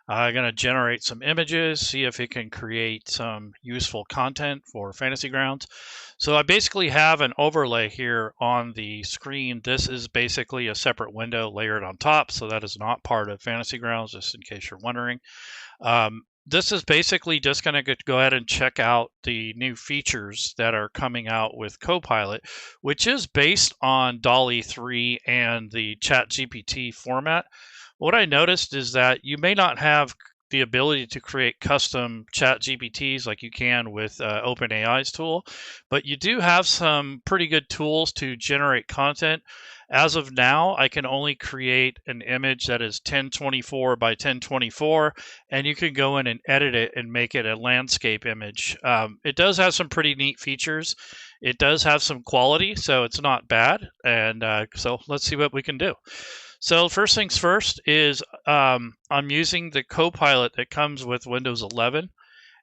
I'm going to generate some images, see if it can create some useful content for Fantasy Grounds. So I basically have an overlay here on the screen. This is basically a separate window layered on top, so that is not part of Fantasy Grounds, just in case you're wondering. This is basically just going to go ahead and check out the new features that are coming out with Copilot, which is based on DALL-E 3 and the ChatGPT format. What I noticed is that you may not have the ability to create custom ChatGPTs like you can with OpenAI's tool, but you do have some pretty good tools to generate content. As of now, I can only create an image that is 1024 by 1024, and you can go in and edit it and make it a landscape image. It does have some pretty neat features. It does have some quality, so it's not bad. And so let's see what we can do. So first things first is I'm using the Copilot that comes with Windows 11,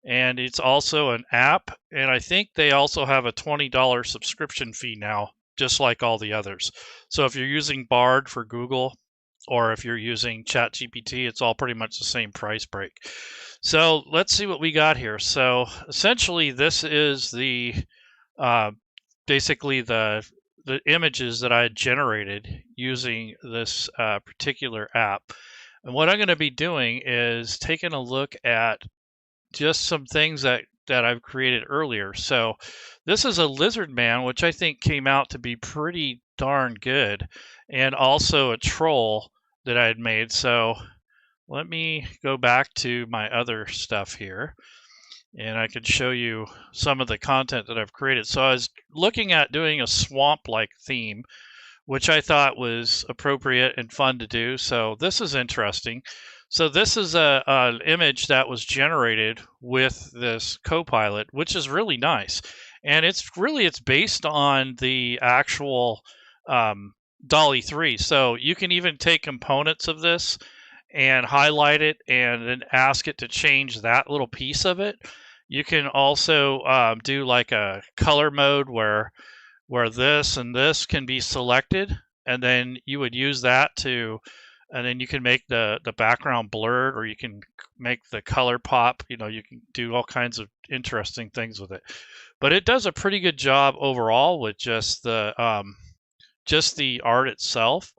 and it's also an app, and I think they also have a $20 subscription fee now, just like all the others. So if you're using Bard for Google, or if you're using ChatGPT, it's all pretty much the same price break. So let's see what we got here. So essentially, this is the basically the images that I had generated using this particular app. And what I'm going to be doing is taking a look at just some things that I've created earlier. So this is a lizard man, which I think came out to be pretty darn good, and also a troll that I had made. So let me go back to my other stuff here, and I can show you some of the content that I've created. So I was looking at doing a swamp-like theme, which I thought was appropriate and fun to do. So this is interesting. So this is an image that was generated with this Copilot, which is really nice. And it's based on the actual DALL-E 3. So you can even take components of this and highlight it and then ask it to change that little piece of it. You can also do like a color mode where this and this can be selected, and then you would use that to, and then you can make the background blurred, or you can make the color pop. You can do all kinds of interesting things with it. But it does a pretty good job overall with just the art itself.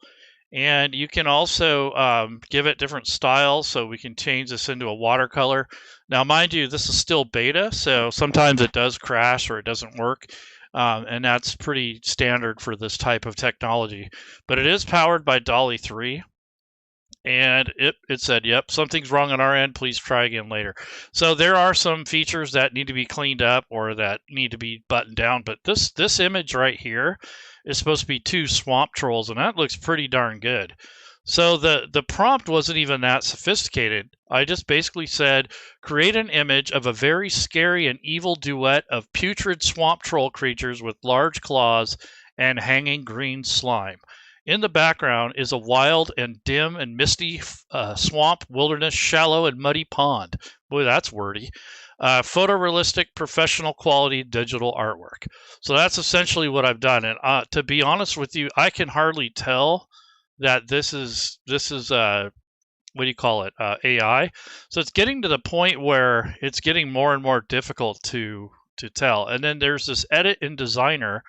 And you can also give it different styles, so we can change this into a watercolor. Now, mind you, this is still beta, so sometimes it does crash or it doesn't work, and that's pretty standard for this type of technology. But it is powered by DALL-E 3, and it said, yep, something's wrong on our end, please try again later. So there are some features that need to be cleaned up or that need to be buttoned down, but this image right here is supposed to be 2 swamp trolls, and that looks pretty darn good. So the prompt wasn't even that sophisticated. I just basically said, create an image of a very scary and evil duet of putrid swamp troll creatures with large claws and hanging green slime. In the background is a wild and dim and misty swamp, wilderness, shallow and muddy pond. Boy, that's wordy. Photorealistic, professional quality digital artwork. So that's essentially what I've done. And to be honest with you, I can hardly tell that this is what do you call it, AI. So it's getting to the point where it's getting more and more difficult to tell. And then there's this edit in Designer,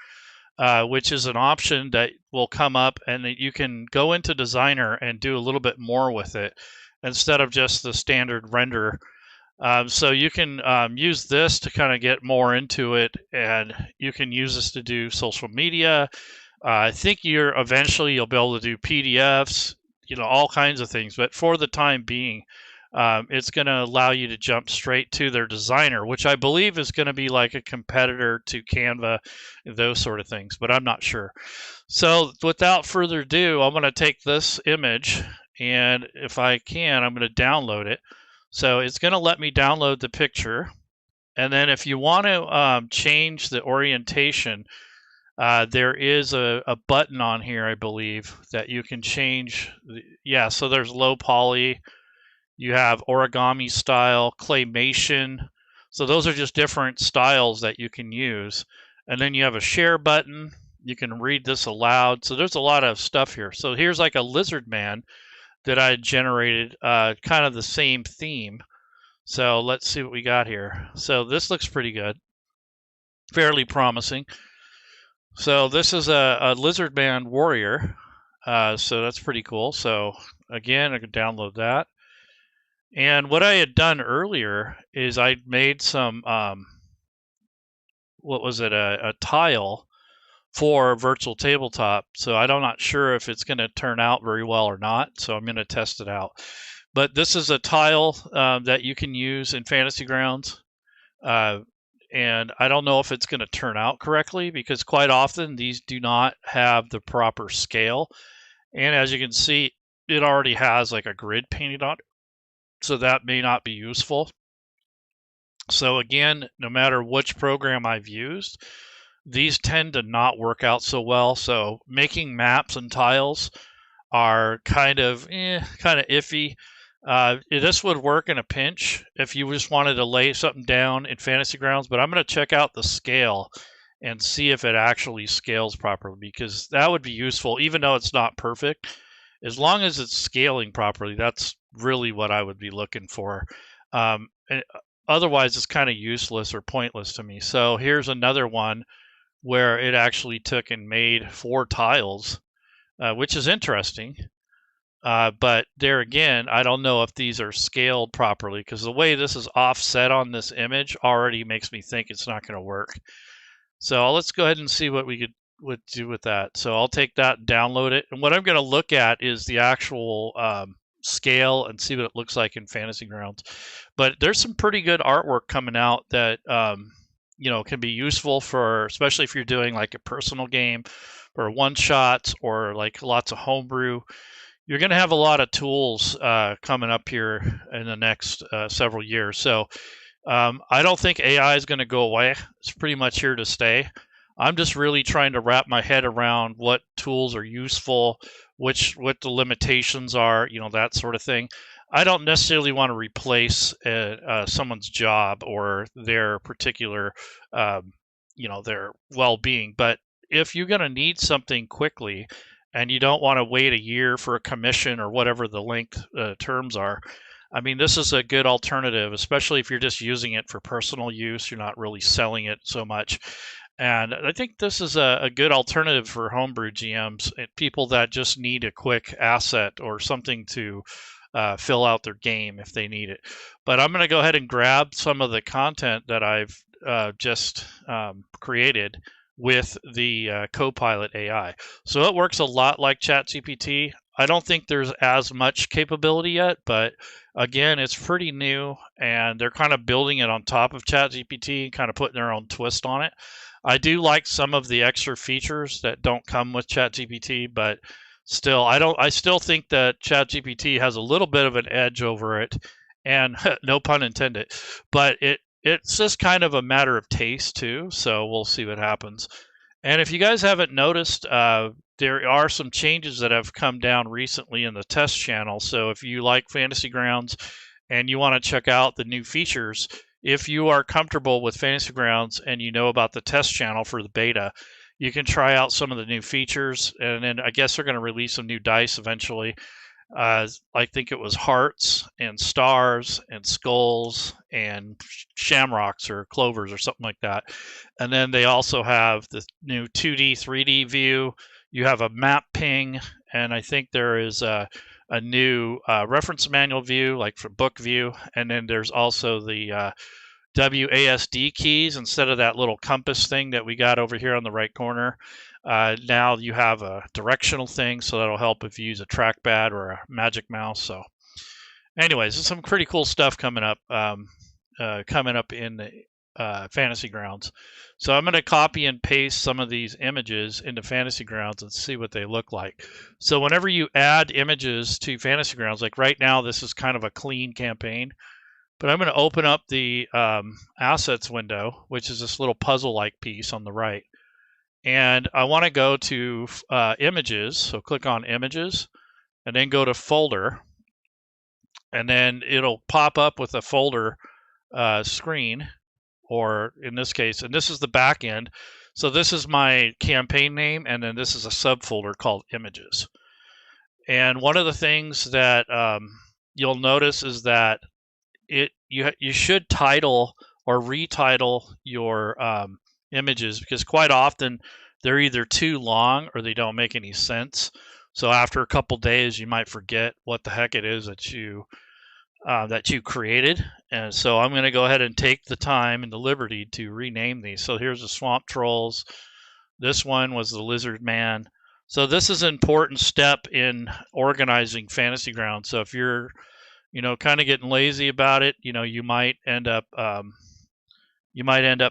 which is an option that will come up, and that you can go into Designer and do a little bit more with it instead of just the standard render. So you can use this to kind of get more into it, and you can use this to do social media. I think eventually you'll be able to do PDFs, all kinds of things. But for the time being, it's going to allow you to jump straight to their Designer, which I believe is going to be like a competitor to Canva, those sort of things, but I'm not sure. So without further ado, I'm going to take this image, and if I can, I'm going to download it. So it's going to let me download the picture. And then if you want to change the orientation, there is a button on here, I believe, that you can change. Yeah, so there's low poly. You have origami style, claymation. So those are just different styles that you can use. And then you have a share button. You can read this aloud. So there's a lot of stuff here. So here's like a lizard man that I generated, kind of the same theme. So let's see what we got here. So this looks pretty good, fairly promising. So this is a lizard man warrior. So that's pretty cool. So again, I could download that. And what I had done earlier is I made some, what was it, a tile for virtual tabletop. So I'm not sure if it's going to turn out very well or not. So I'm going to test it out. But this is a tile that you can use in Fantasy Grounds. And I don't know if it's going to turn out correctly because quite often these do not have the proper scale. And as you can see, it already has like a grid painted on it. So that may not be useful. So again, no matter which program I've used, these tend to not work out so well. So making maps and tiles are kind of iffy. This would work in a pinch if you just wanted to lay something down in Fantasy Grounds, but I'm going to check out the scale and see if it actually scales properly, because that would be useful, even though it's not perfect. As long as it's scaling properly, that's really what I would be looking for. And otherwise, it's kind of useless or pointless to me. So here's another one where it actually took and made 4 tiles, which is interesting. But there again, I don't know if these are scaled properly, because the way this is offset on this image already makes me think it's not going to work. So let's go ahead and see what we would do with that. So I'll take that and download it. And what I'm going to look at is the actual scale and see what it looks like in Fantasy Grounds. But there's some pretty good artwork coming out that can be useful for, especially if you're doing like a personal game or one-shots or like lots of homebrew. You're going to have a lot of tools coming up here in the next several years. So I don't think AI is going to go away. It's pretty much here to stay. I'm just really trying to wrap my head around what tools are useful, what the limitations are, that sort of thing. I don't necessarily want to replace someone's job or their particular, their well-being. But if you're going to need something quickly and you don't want to wait a year for a commission or whatever the length terms are, I mean, this is a good alternative, especially if you're just using it for personal use. You're not really selling it so much. And I think this is a good alternative for homebrew GMs, people that just need a quick asset or something to fill out their game if they need it. But I'm going to go ahead and grab some of the content that I've just created with the Copilot AI. So it works a lot like ChatGPT. I don't think there's as much capability yet, but again, it's pretty new, and they're kind of building it on top of ChatGPT, kind of putting their own twist on it. I do like some of the extra features that don't come with ChatGPT, but still, I still think that ChatGPT has a little bit of an edge over it, and no pun intended, but it's just kind of a matter of taste too, so we'll see what happens. And if you guys haven't noticed, there are some changes that have come down recently in the test channel. So if you like Fantasy Grounds and you want to check out the new features, if you are comfortable with Fantasy Grounds and you know about the test channel for the beta, you can try out some of the new features. And then I guess they're going to release some new dice eventually. I think it was hearts and stars and skulls and shamrocks or clovers or something like that. And then they also have the new 2D, 3D view. You have a map ping, and I think there is a new reference manual view, like for book view. And then there's also the WASD keys instead of that little compass thing that we got over here on the right corner. Now you have a directional thing, so that'll help if you use a trackpad or a magic mouse. So anyways, there's some pretty cool stuff coming up in the Fantasy Grounds. So I'm going to copy and paste some of these images into Fantasy Grounds and see what they look like. So whenever you add images to Fantasy Grounds, like right now, this is kind of a clean campaign. But I'm going to open up the assets window, which is this little puzzle-like piece on the right. And I want to go to images. So click on images and then go to folder. And then it'll pop up with a folder screen, or in this case, and this is the back end. So this is my campaign name, and then this is a subfolder called images. And one of the things that you'll notice is that you should title or retitle your images, because quite often they're either too long or they don't make any sense. So after a couple days, you might forget what the heck it is that you created. And so I'm going to go ahead and take the time and the liberty to rename these. So here's the Swamp Trolls. This one was the Lizard Man. So this is an important step in organizing Fantasy Grounds. So if you're kind of getting lazy about it, you might end up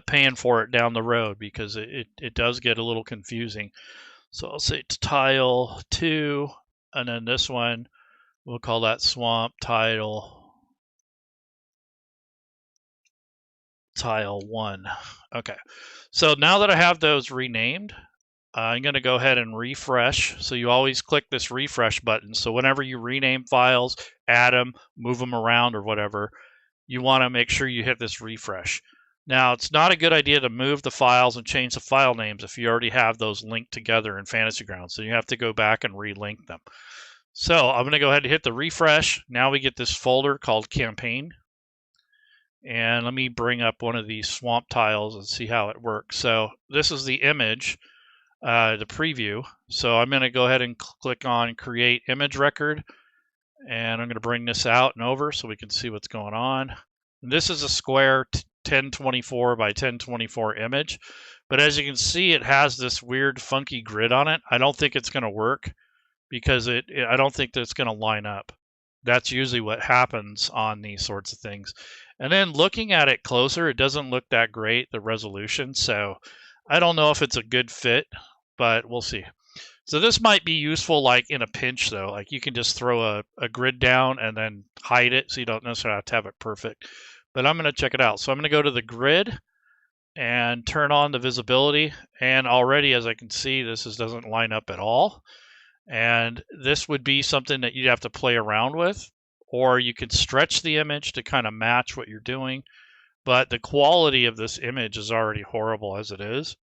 paying for it down the road, because it does get a little confusing. So I'll say tile 2, and then this one, we'll call that Swamp Tile 1. Okay, so now that I have those renamed, I'm going to go ahead and refresh. So you always click this refresh button. So whenever you rename files, add them, move them around or whatever, you want to make sure you hit this refresh. Now, it's not a good idea to move the files and change the file names if you already have those linked together in Fantasy Grounds. So you have to go back and relink them. So I'm going to go ahead and hit the refresh. Now we get this folder called Campaign. And let me bring up one of these swamp tiles and see how it works. So this is the image, the preview. So I'm going to go ahead and click on Create Image Record. And I'm going to bring this out and over so we can see what's going on. And this is a square 1024 by 1024 image. But as you can see, it has this weird funky grid on it. I don't think it's going to work, because I don't think that it's going to line up. That's usually what happens on these sorts of things. And then looking at it closer, it doesn't look that great, the resolution. So I don't know if it's a good fit, but we'll see. So this might be useful like in a pinch though. Like you can just throw a grid down and then hide it, so you don't necessarily have to have it perfect. But I'm going to check it out. So I'm going to go to the grid and turn on the visibility. And already, as I can see, this doesn't line up at all. And this would be something that you'd have to play around with, or you could stretch the image to kind of match what you're doing. But the quality of this image is already horrible as it is.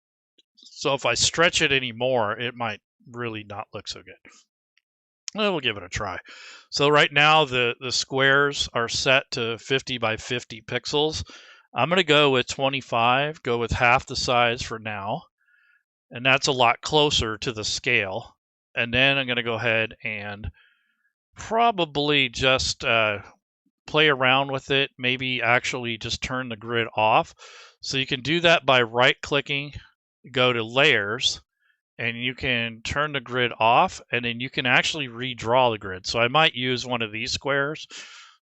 So if I stretch it anymore, it might really not look so good. Well, we'll give it a try. So right now the squares are set to 50 by 50 pixels. I'm going to go with 25, go with half the size for now. And that's a lot closer to the scale. And then I'm going to go ahead and probably just play around with it, maybe actually just turn the grid off. So you can do that by right-clicking, go to Layers, and you can turn the grid off, and then you can actually redraw the grid. So I might use one of these squares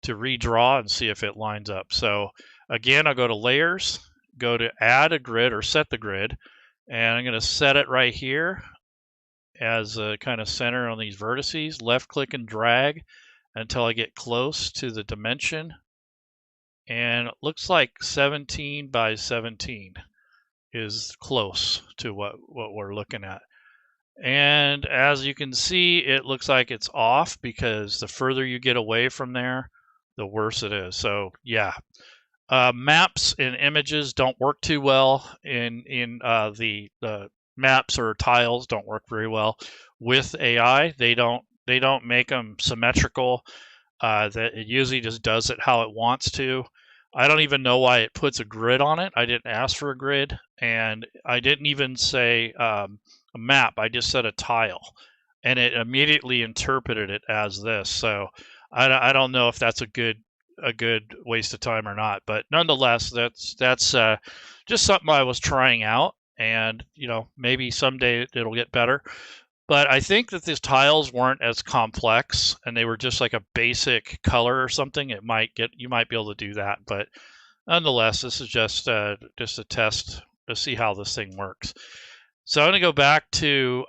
to redraw and see if it lines up. So again, I'll go to Layers, go to Add a Grid or Set the Grid, and I'm going to set it right here as a kind of center on these vertices. Left click and drag until I get close to the dimension. And it looks like 17 by 17 is close to what we're looking at. And as you can see, it looks like it's off, because the further you get away from there, the worse it is. So yeah, maps and images don't work too well in the maps or tiles don't work very well with AI. They don't make them symmetrical. That it usually just does it how it wants to. I don't even know why it puts a grid on it. I didn't ask for a grid, and I didn't even say a map. I just said a tile, and it immediately interpreted it as this. So I don't know if that's a good waste of time or not. But nonetheless, that's just something I was trying out, and maybe someday it'll get better. But I think that these tiles weren't as complex, and they were just like a basic color or something. You might be able to do that, but nonetheless, this is just a test to see how this thing works. So I'm going to go back to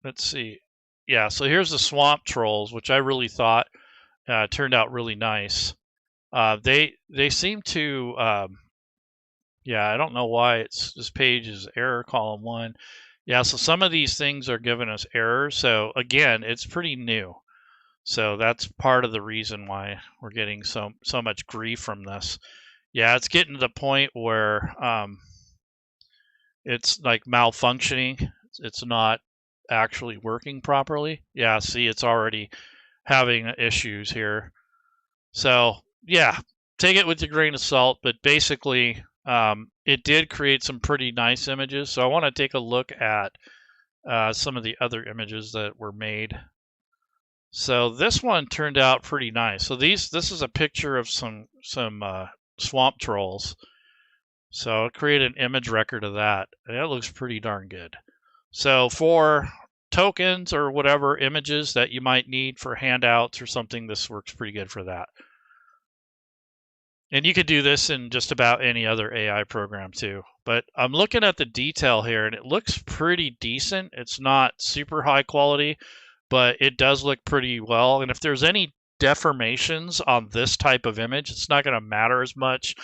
let's see. Yeah, so here's the Swamp Trolls, which I really thought turned out really nice. They seem to yeah, I don't know why this page is error column 1. Yeah, so some of these things are giving us errors. So again, it's pretty new. So that's part of the reason why we're getting so much grief from this. Yeah, it's getting to the point where it's like malfunctioning. It's not actually working properly. Yeah, see, it's already having issues here. So yeah, take it with a grain of salt, but basically it did create some pretty nice images. So I want to take a look at some of the other images that were made. So this one turned out pretty nice. So this is a picture of some swamp trolls. So I'll create an image record of that. And that looks pretty darn good. So for tokens or whatever images that you might need for handouts or something, this works pretty good for that. And you could do this in just about any other AI program too. But I'm looking at the detail here and it looks pretty decent. It's not super high quality, but it does look pretty well. And if there's any deformations on this type of image, it's not going to matter as much.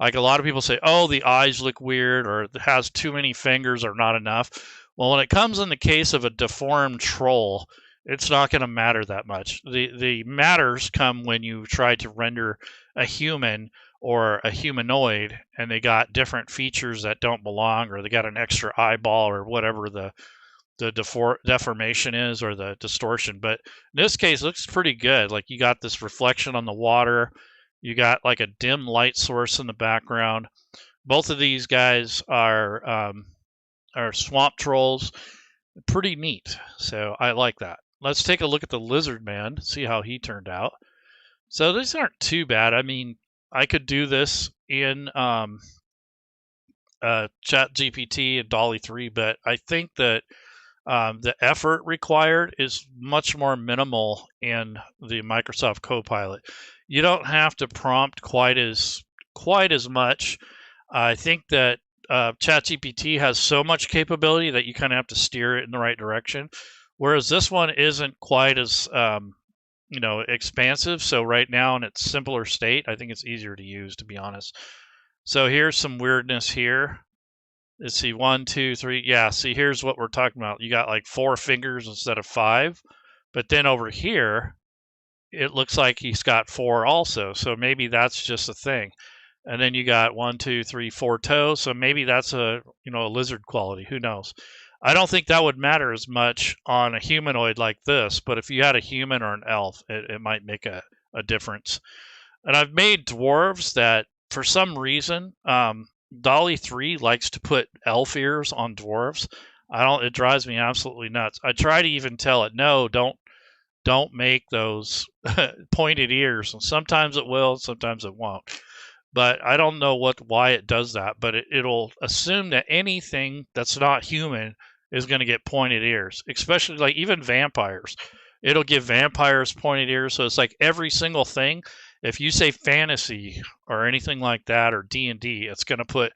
Like a lot of people say, oh, the eyes look weird or it has too many fingers or not enough. Well, when it comes in the case of a deformed troll, it's not going to matter that much. The matters come when you try to render a human or a humanoid and they got different features that don't belong, or they got an extra eyeball or whatever the deformation is, or the distortion. But in this case, it looks pretty good. Like you got this reflection on the water. You got like a dim light source in the background. Both of these guys are swamp trolls. Pretty neat. So I like that. Let's take a look at the lizard man, see how he turned out. So these aren't too bad. I mean, I could do this in ChatGPT and DALL-E 3, but I think that the effort required is much more minimal in the Microsoft Copilot. You don't have to prompt quite as much. I think that ChatGPT has so much capability that you kind of have to steer it in the right direction, whereas this one isn't quite as expansive. So right now in its simpler state, I think it's easier to use, to be honest. So here's some weirdness here. Let's see, 1, 2, 3. Yeah, see, here's what we're talking about. You got like 4 fingers instead of 5. But then over here, it looks like he's got 4 also. So maybe that's just a thing. And then you got 1, 2, 3, 4 toes. So maybe that's a lizard quality. Who knows? I don't think that would matter as much on a humanoid like this. But if you had a human or an elf, it might make a difference. And I've made dwarves that, for some reason, DALL-E 3 likes to put elf ears on dwarves. It drives me absolutely nuts. I try to even tell it, no, don't make those pointed ears. And sometimes it will, sometimes it won't. But I don't know why it does that, but it'll assume that anything that's not human is going to get pointed ears, especially like even vampires. It'll give vampires pointed ears. So it's like every single thing. If you say fantasy or anything like that, or D&D, it's going to put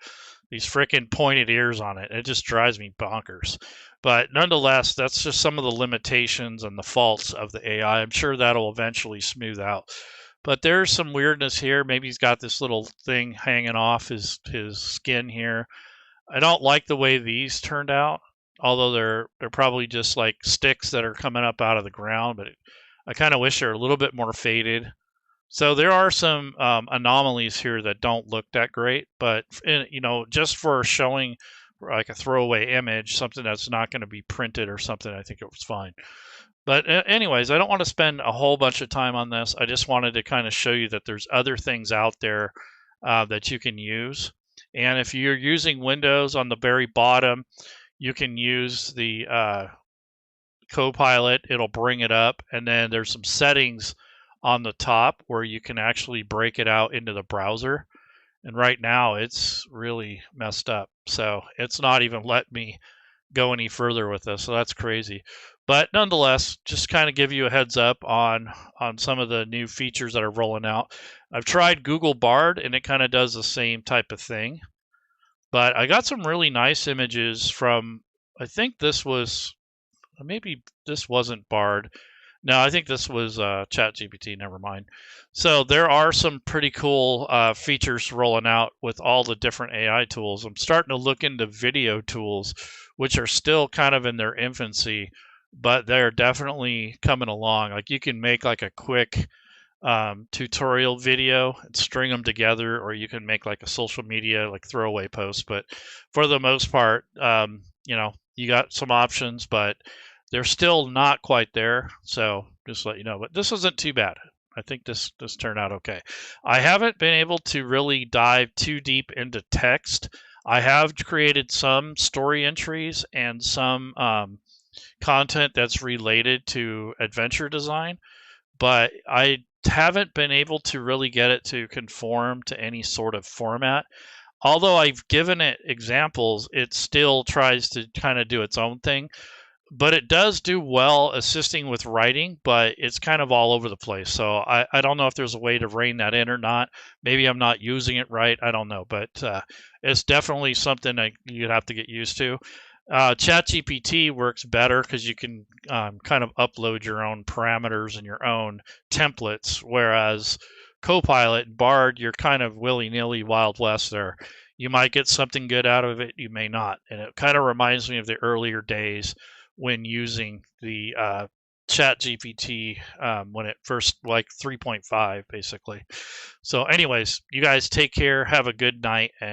these freaking pointed ears on it. It just drives me bonkers. But nonetheless, that's just some of the limitations and the faults of the AI. I'm sure that'll eventually smooth out. But there's some weirdness here. Maybe he's got this little thing hanging off his skin here. I don't like the way these turned out, although they're probably just like sticks that are coming up out of the ground. But I kind of wish they're a little bit more faded. So there are some anomalies here that don't look that great, but just for showing like a throwaway image, something that's not going to be printed or something, I think it was fine. But anyways, I don't want to spend a whole bunch of time on this. I just wanted to kind of show you that there's other things out there that you can use. And if you're using Windows, on the very bottom, you can use the Copilot. It'll bring it up, and then there's some settings on the top where you can actually break it out into the browser. And right now it's really messed up. So it's not even let me go any further with this. So that's crazy. But nonetheless, just kind of give you a heads up on some of the new features that are rolling out. I've tried Google Bard and it kind of does the same type of thing. But I got some really nice images from, I think this was, maybe this wasn't Bard. No, I think this was ChatGPT, never mind. So there are some pretty cool features rolling out with all the different AI tools. I'm starting to look into video tools, which are still kind of in their infancy, but they're definitely coming along. Like you can make like a quick tutorial video and string them together, or you can make like a social media, like throwaway post. But for the most part, you got some options, but They're still not quite there, so just to let you know. But this isn't too bad. I think this turned out okay. I haven't been able to really dive too deep into text. I have created some story entries and some content that's related to adventure design, but I haven't been able to really get it to conform to any sort of format. Although I've given it examples, it still tries to kind of do its own thing. But it does do well assisting with writing, but it's kind of all over the place. So I don't know if there's a way to rein that in or not. Maybe I'm not using it right. I don't know. But it's definitely something that you'd have to get used to. ChatGPT works better because you can kind of upload your own parameters and your own templates, whereas Copilot and Bard, you're kind of willy-nilly Wild West there. You might get something good out of it, you may not. And it kind of reminds me of the earlier days when using the ChatGPT when it first, like 3.5, basically. So anyways, you guys take care, have a good night, and